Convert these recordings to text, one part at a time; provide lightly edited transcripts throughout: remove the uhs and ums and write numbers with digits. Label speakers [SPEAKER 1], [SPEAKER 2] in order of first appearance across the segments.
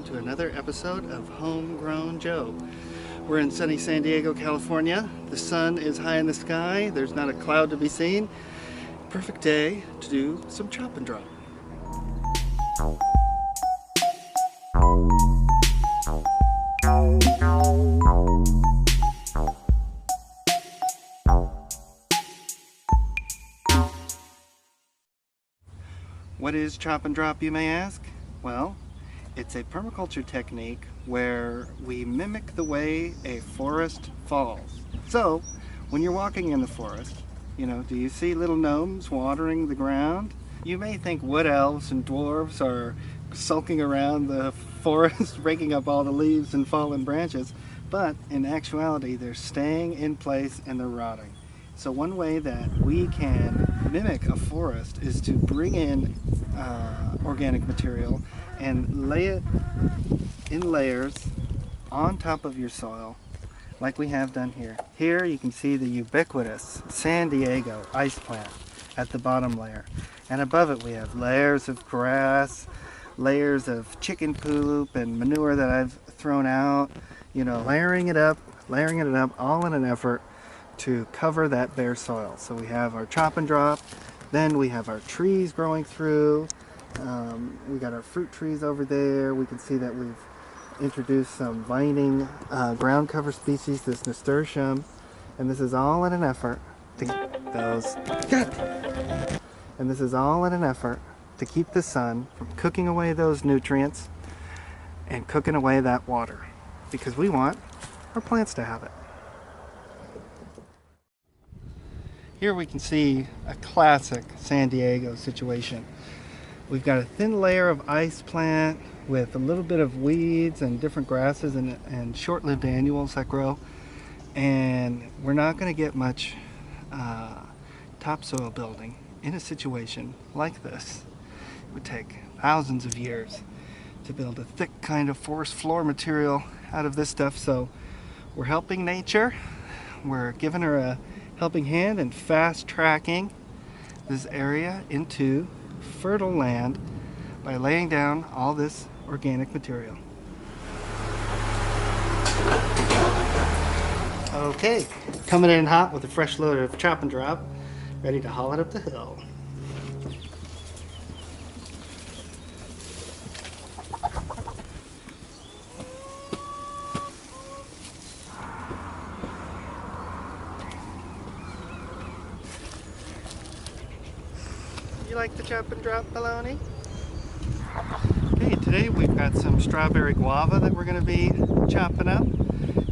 [SPEAKER 1] to another episode of Homegrown Joe. We're in sunny San Diego, California. The sun is high in the sky. There's not a cloud to be seen. Perfect day to do some chop and drop. What is chop and drop, you may ask? Well, it's a permaculture technique where we mimic the way a forest falls. So, when you're walking in the forest, do you see little gnomes watering the ground? You may think wood elves and dwarves are sulking around the forest, raking up all the leaves and fallen branches, but in actuality, they're staying in place and they're rotting. So one way that we can mimic a forest is to bring in organic material and lay it in layers on top of your soil like we have done here. Here you can see the ubiquitous San Diego ice plant at the bottom layer. And above it we have layers of grass, layers of chicken poop and manure that I've thrown out, layering it up all in an effort to cover that bare soil. So we have our chop and drop, then we have our trees growing through, we got our fruit trees over there. We can see that we've introduced some vining ground cover species, this nasturtium, and this is all in an effort to keep the sun from cooking away those nutrients and cooking away that water, because we want our plants to have it. Here we can see a classic San Diego situation. We've got a thin layer of ice plant with a little bit of weeds and different grasses and short-lived annuals that grow. And we're not going to get much topsoil building in a situation like this. It would take thousands of years to build a thick kind of forest floor material out of this stuff. So we're helping nature. We're giving her a helping hand and fast tracking this area into fertile land by laying down all this organic material. Okay, coming in hot with a fresh load of chop and drop, ready to haul it up the hill. You like the chop and drop bologna? Okay, today we've got some strawberry guava that we're going to be chopping up,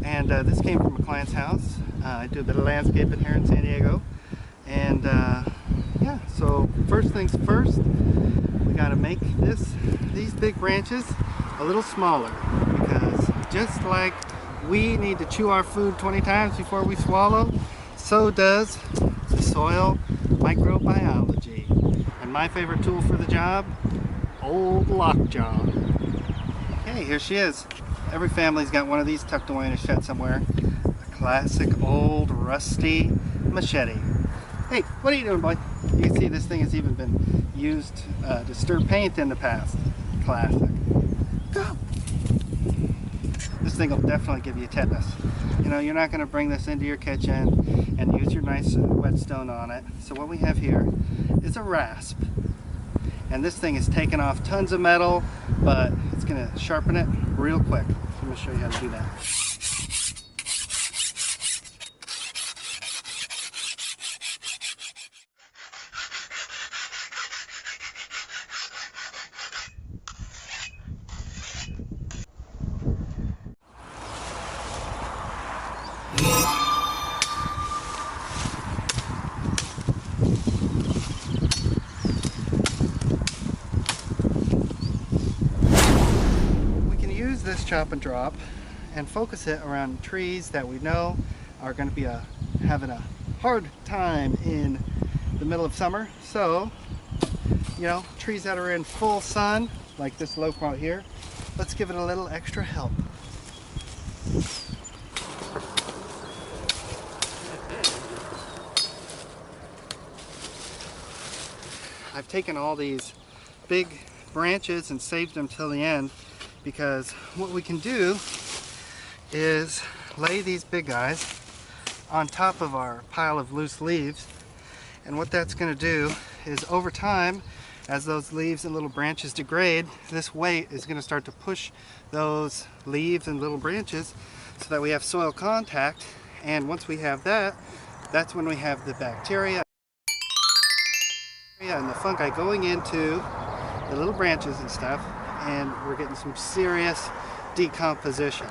[SPEAKER 1] and this came from a client's house. I do a bit of landscaping here in San Diego, and yeah, so first things first, we got to make these big branches a little smaller, because just like we need to chew our food 20 times before we swallow, so does the soil microbiology. And my favorite tool for the job, old lockjaw. Okay, here she is. Every family's got one of these tucked away in a shed somewhere. A classic old rusty machete. Hey, what are you doing, boy? You can see this thing has even been used to stir paint in the past. Classic. Go! This thing will definitely give you tetanus. You're not going to bring this into your kitchen and use your nice whetstone on it. So what we have here is a rasp. And this thing is taking off tons of metal, but it's going to sharpen it real quick. Let me show you how to do that. This chop and drop and focus it around trees that we know are going to be having a hard time in the middle of summer. So, trees that are in full sun, like this low point here, let's give it a little extra help. I've taken all these big branches and saved them till the end. because what we can do is lay these big guys on top of our pile of loose leaves, and what that's going to do is over time, as those leaves and little branches degrade, this weight is going to start to push those leaves and little branches so that we have soil contact. And once we have that, that's when we have the bacteria and the fungi going into the little branches and stuff, and we're getting some serious decomposition.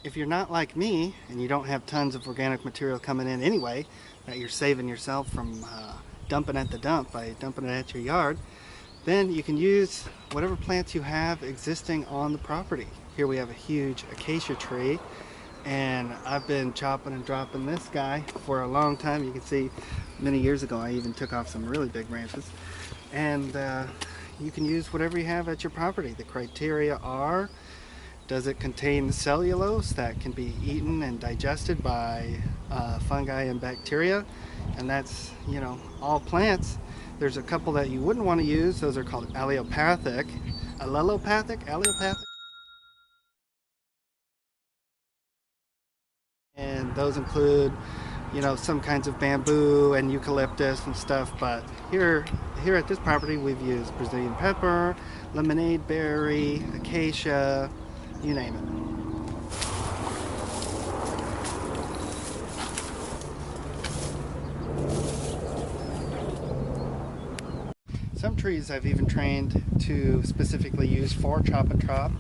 [SPEAKER 1] If you're not like me and you don't have tons of organic material coming in anyway, that you're saving yourself from dumping at the dump by dumping it at your yard, then you can use whatever plants you have existing on the property. Here we have a huge acacia tree, and I've been chopping and dropping this guy for a long time. You can see many years ago I even took off some really big branches, and you can use whatever you have at your property. The criteria are, does it contain cellulose that can be eaten and digested by fungi and bacteria? And that's, you know, all plants. There's a couple that you wouldn't want to use. Those are called allelopathic. Allelopathic? And those include, you know, some kinds of bamboo and eucalyptus and stuff. But here at this property, we've used Brazilian pepper, lemonade berry, acacia, you name it. Some trees I've even trained to specifically use for chop and drop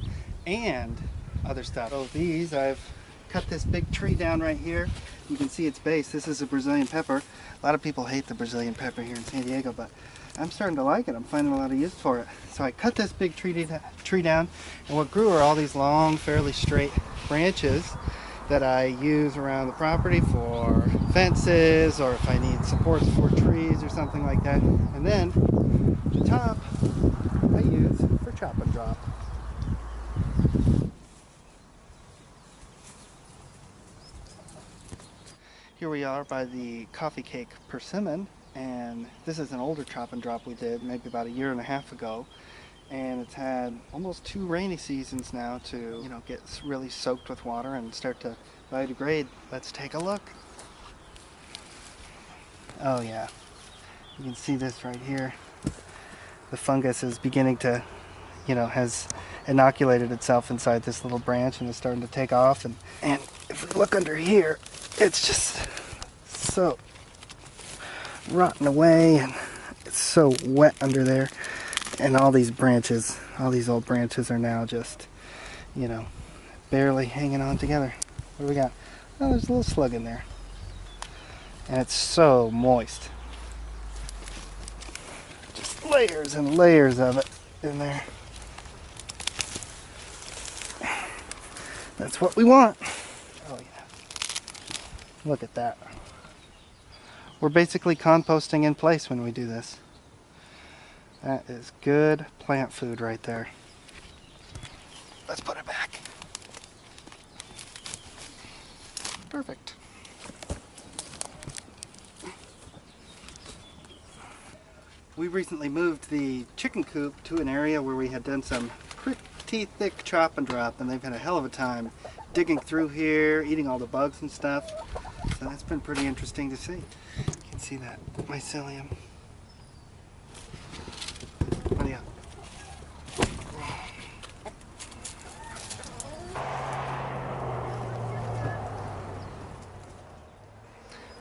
[SPEAKER 1] and other stuff. So these, I've cut this big tree down right here. You can see its base. This is a Brazilian pepper. A lot of people hate the Brazilian pepper here in San Diego, but I'm starting to like it. I'm finding a lot of use for it. So I cut this big tree down, and what grew are all these long, fairly straight branches that I use around the property for fences, or if I need supports for trees or something like that. And then the top I use for chop and drop. Here we are by the coffee cake persimmon, and this is an older chop and drop we did maybe about 1.5 years ago, and it's had almost 2 rainy seasons now to, you know, get really soaked with water and start to biodegrade. Let's take a look. Oh yeah, you can see this right here. The fungus is beginning to, you know, has inoculated itself inside this little branch and is starting to take off, and if we look under here, it's just so rotten away, and it's so wet under there, and all these branches, all these old branches are now just, you know, barely hanging on together. What do we got? Oh, there's a little slug in there, and it's so moist. Just layers and layers of it in there. That's what we want. Oh yeah. Look at that. We're basically composting in place when we do this. That is good plant food right there. Let's put it back. Perfect. We recently moved the chicken coop to an area where we had done some pretty thick chop and drop, and they've had a hell of a time digging through here, eating all the bugs and stuff. So that's been pretty interesting to see. You can see that mycelium. Oh yeah.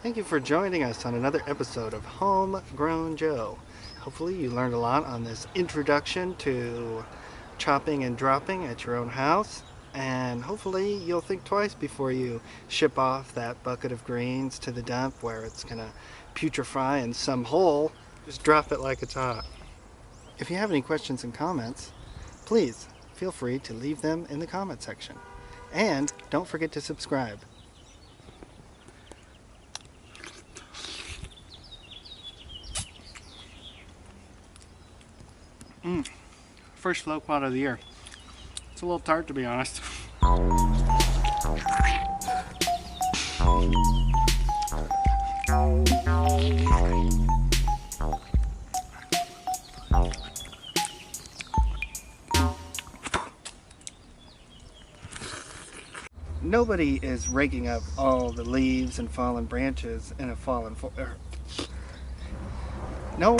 [SPEAKER 1] Thank you for joining us on another episode of Homegrown Joe. Hopefully you learned a lot on this introduction to chopping and dropping at your own house, and hopefully you'll think twice before you ship off that bucket of greens to the dump where it's gonna putrefy in some hole. Just drop it like it's hot. If you have any questions and comments, please feel free to leave them in the comment section, and don't forget to subscribe. First flow quad of the year. It's a little tart, to be honest. nobody is raking up all the leaves and fallen branches in a fallen no